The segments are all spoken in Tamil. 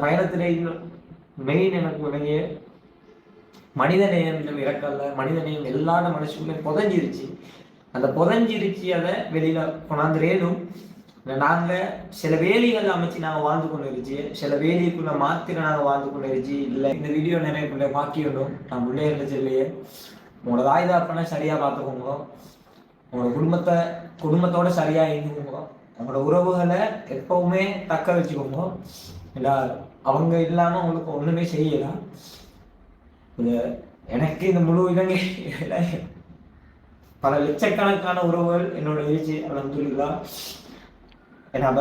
பயணத்திலே மெயின் எனக்கு விளங்கிய மனிதநேயம் இறக்கல்ல, மனிதநேயம் எல்லாரோட மனசுக்குள்ளே புதஞ்சிருச்சு. அந்த புதஞ்சிருச்சு அதை வெளியில கொண்டாந்துரேனும். நாங்க சில வேலிகள் அமைச்சு நாங்க வாழ்ந்து கொண்டு இருச்சு, சில வேலிக்குள்ள மாத்திர நாங்க வாழ்ந்து கொண்டு இருச்சு. இல்லை இந்த வீடியோ நிறைய பிள்ளை பாக்கிடணும். நான் பிள்ளை இருந்துச்சு இல்லையே, உங்களோட ஆயுதாப்பனை சரியா பார்த்துக்கோங்க, உங்களோட குடும்பத்தோட சரியா இருந்துக்கோங்க, உங்களோட உறவுகளை எப்பவுமே தக்க வச்சுக்கோங்க. இல்லை அவங்க இல்லாம உங்களுக்கு ஒண்ணுமே செய்யலாம். எனக்கு இந்த முழு இலங்கை பல லட்சக்கணக்கான உறவுகள் என்னோட இருச்சு. அல்ஹம்துலில்லாஹ். நான்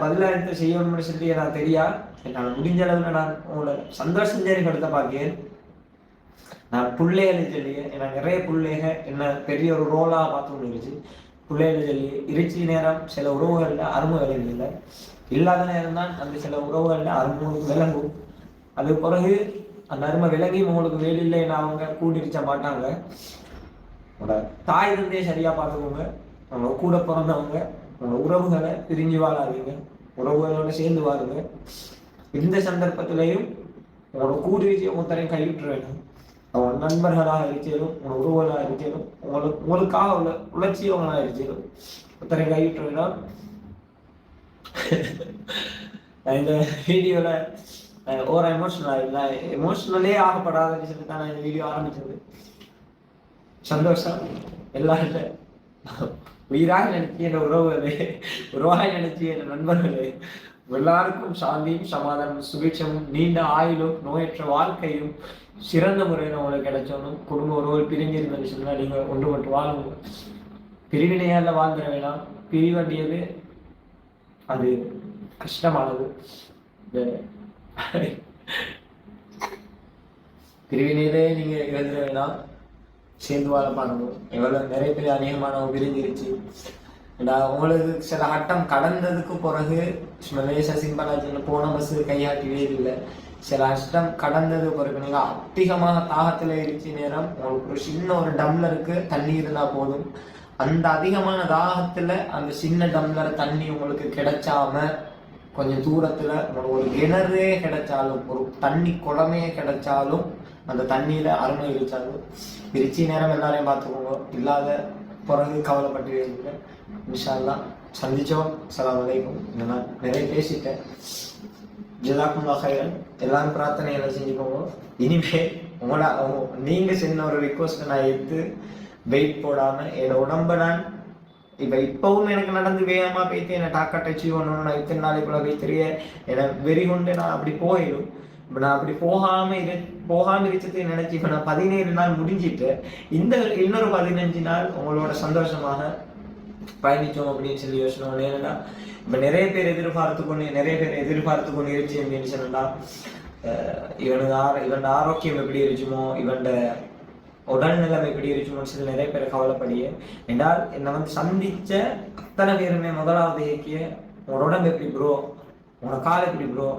பதிலளித்து செய்யணும்னு சொல்லி எனக்கு தெரியா. என்னால் முடிஞ்ச அளவுல நான் உங்களோட சந்தோஷம் கொடுத்த பார்க்கேன். நான் பிள்ளைகள் சொல்லி எனக்கு நிறைய பிள்ளைக என்ன பெரிய ஒரு ரோலா பார்த்து இருந்துச்சு. பிள்ளைகள் சொல்லி இருச்சி நேரம் சில உறவுகள்ல அருமை விலங்கு இல்லை, இல்லாத நேரம் தான் அந்த சில உறவுகள்ல அருமை விளங்கும். அது பிறகு அந்த அருமை விலங்கி உங்களுக்கு வேலையில் என்ன அவங்க கூட்டிருச்ச மாட்டாங்க. உங்களோட தாய் இருந்தே சரியா பார்த்துக்கோங்க. அவங்க கூட பிறந்தவங்க, உங்களோட உறவுகளை பிரிஞ்சு வாழாதீங்க, உறவுகளோட சேர்ந்து வாழுங்க. இந்த சந்தர்ப்பத்திலையும் உங்களோட கூடிருச்சு ஒருத்தரையும் கைவிட்டுற வேணும். அவங்க நண்பர்களாக இருச்சாலும், உங்களோட உறவுகளாக இருச்சாலும், உங்களுக்காக உள்ள உணர்ச்சியவங்களாக இருச்சாலும் ஒருத்தரையும் கைவிட்டுற வேணும். இந்த வீடியோல ஒரு எமோஷனலே ஆகப்படாதுன்னு சொல்லி தான் நான் இந்த வீடியோ ஆரம்பிச்சது. சந்தோஷம் எல்லார்கிட்ட உயிராக நினைச்சு என் உறவாக நினைச்சு என் நண்பர்களே, எல்லாருக்கும் சாந்தியும் சமாதானம் சுபிட்சமும் நீண்ட ஆயுளும் நோயற்ற வாழ்க்கையும் சிறந்த முறையில் உங்களுக்கு கிடைச்சோனும். குடும்ப உறவுகள் பிரிஞ்சிருந்தது சொன்னா நீங்க ஒன்று மட்டும் வாழுங்க. பிரிவினையால வாழ்ந்துட வேணாம். பிரிவண்டியது அது கஷ்டமானது. பிரிவினையிலே நீங்க இழந்துட வேணாம், சேர்ந்து வாழ பாருங்க. எவ்வளவு நிறைய பேர் அநேகமானவங்க பிரிஞ்சிருச்சு. உங்களுக்கு சில கட்டம் கடந்ததுக்கு பிறகு சிம்பலாச்சு போன பஸ் கையாட்டிவே இல்லை. சில அஷ்டம் கடந்தது பிறகு நீங்க அதிகமாக தாகத்துல இருச்சு நேரம் உங்களுக்கு ஒரு சின்ன ஒரு டம்ளருக்கு தண்ணி இருந்தா போதும். அந்த அதிகமான தாகத்துல அந்த சின்ன டம்ளர் தண்ணி உங்களுக்கு கிடைச்சாம கொஞ்சம் தூரத்துல ஒரு கிணறே கிடைச்சாலும், ஒரு தண்ணி குளமே கிடைச்சாலும், அந்த தண்ணியில அருமை இருச்சாலும் பிரிச்சி நேரம் எல்லாரையும் பார்த்துக்கோங்க. இல்லாத பிறகு கவலைப்பட்டு இன்ஷா அல்லாஹ் சந்திச்சோம். அஸ்ஸலாமு அலைக்கும். நான் நிறைய பேசிட்டேன். ஜஸாக்குமுல்லாஹ் ஹைரன். எல்லாரும் பிரார்த்தனை எல்லாம் செஞ்சுக்கோங்க. இனிமே நீங்க சின்ன ஒரு ரிக்வஸ்ட் நான் எடுத்து வெயிட் போடாம என்னோட உடம்ப நான் இப்பவும் எனக்கு நடந்து வேகமா போய்த்து என்னை டாக்கா டச் பண்ணணும். நான் இத்தனை நாளைக்குள்ள போய் தெரிய எனக்கு வெறி கொண்டு நான் அப்படி போயிடும். இப்போ நான் அப்படி போகாம இருக்கிறது நினைச்சு இப்போ நான் 17 நாள் முடிஞ்சிட்டு இன்னொரு 15 நாள் உங்களோட சந்தோஷமாக பயணிச்சோம் அப்படின்னு சொல்லி யோசனை. ஏன்னா இப்ப நிறைய பேர் எதிர்பார்த்து கொண்டு இருந்துச்சு அப்படின்னு சொன்னா இவன் ஆரோக்கியம் எப்படி இருக்குமோ, இவன் உடல்நிலைமை எப்படி இருக்குமோன்னு சொல்லி நிறைய பேர் கவலைப்படியே. என்றால் என்னை சந்திச்ச அத்தனை பேருமே முதலாவது இயக்கிய உங்களோட உடம்பு எப்படி ப்ரோ, உங்களோட கால் எப்படி ப்ரோ,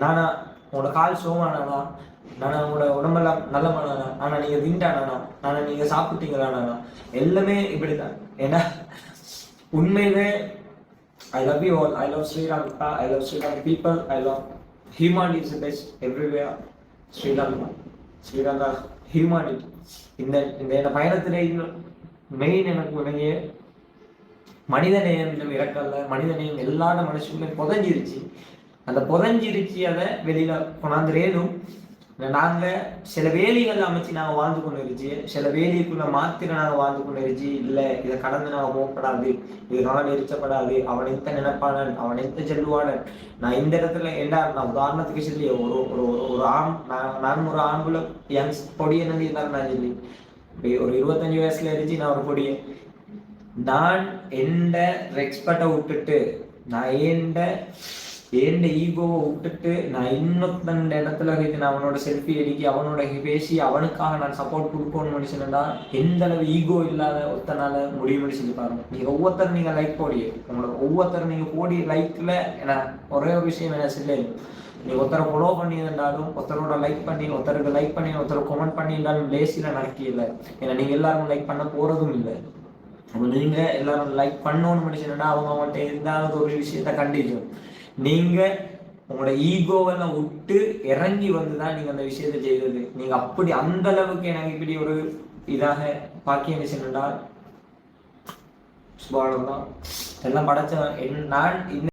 நானா உங்களோட கால் சோமானானா, நானா உங்களோட உடம்பெல்லாம் நல்லமானானா, ஆனா நீங்க விண்டானா, நானா நீங்க சாப்பிட்டீங்களானா, எல்லாமே இப்படிதான். ஏன்னா உண்மையிலே I love you all. I love Sri Lanka. I love Sri Lanka people. I love humanity is the best everywhere. Sri Lanka humanity. இந்த பயணத்திலே மெயின் எனக்கு விளங்கிய மனிதநேயம் இறக்கல்ல, மனிதநேயம் எல்லாரோட மனசுக்குள்ளே புதஞ்சிருச்சு. அந்த புதஞ்சிருச்சு அதை வெளியில கொண்டாந்துரேனும். நாங்க சில வேலிகள் அமைச்சு நாங்க வாழ்ந்து கொண்டு இருச்சு, சில வேலிக்குள்ள மாத்திர நாங்க வாழ்ந்து கொண்டு இருச்சு. இல்லை இதை கடந்து நாங்க போகப்படாது, இதனால நிறுத்தப்படாது, அவன் எந்த நினைப்பானன், அவன் எந்த செல்லுவானன். நான் இந்த இடத்துல நான் உதாரணத்துக்கு சொல்லி ஒரு நான் ஒரு ஆண்குள்ள யங்ஸ் பொடியை நம்பி இருந்தாரு. நான் சொல்லி ஒரு 25 வயசுல இருந்துச்சு. நான் ஒரு பொடியை நான் எந்த ரெஸ்பெக்டை விட்டுட்டு, நான் ஏண்ட ஈகோவை விட்டுட்டு நான் இன்னொருத்தன் இடத்துல போயிட்டு நான் அவனோட செல்ஃபி அடிக்கி அவனோட பேசி அவனுக்காக நான் சப்போர்ட் கொடுக்கணும்னு மனுஷனா எந்த அளவு ஈகோ இல்லாத ஒருத்தனால முடியும்னு சொல்லி பாருங்க. நீங்க ஒவ்வொருத்தரும் நீங்க லைக் போடிய உங்களோட ஒவ்வொருத்தரும் நீங்க போடி லைக்ல ஒரே ஒரு விஷயம் என்ன சொல்லு, நீ ஒருத்தரை ஃபாலோ பண்ணியிருந்தாலும், ஒருத்தரோட லைக் பண்ணி, ஒருத்தருக்கு லைக் பண்ணி, ஒருத்தர் கமெண்ட் பண்ணி இருந்தாலும் லேசில நடக்கல. ஏன்னா நீங்க எல்லாரும் லைக் பண்ண போறதும் இல்லை. நீங்க எல்லாரும் லைக் பண்ணணும்னு மனுஷனா அவங்கள்ட்ட இருந்தாலும் ஒரு விஷயத்த கண்டிக்கும். நீங்க உங்களோட ஈகோவெல்லாம் விட்டு இறங்கி வந்துதான் நீங்க அந்த விஷயத்தை செய்தது. நீங்க அப்படி அந்த அளவுக்கு எனக்கு இப்படி ஒரு இதாக பாக்கியம் விஷயம் என்றால் சுபானம்தான் எல்லாம் படைச்ச நான்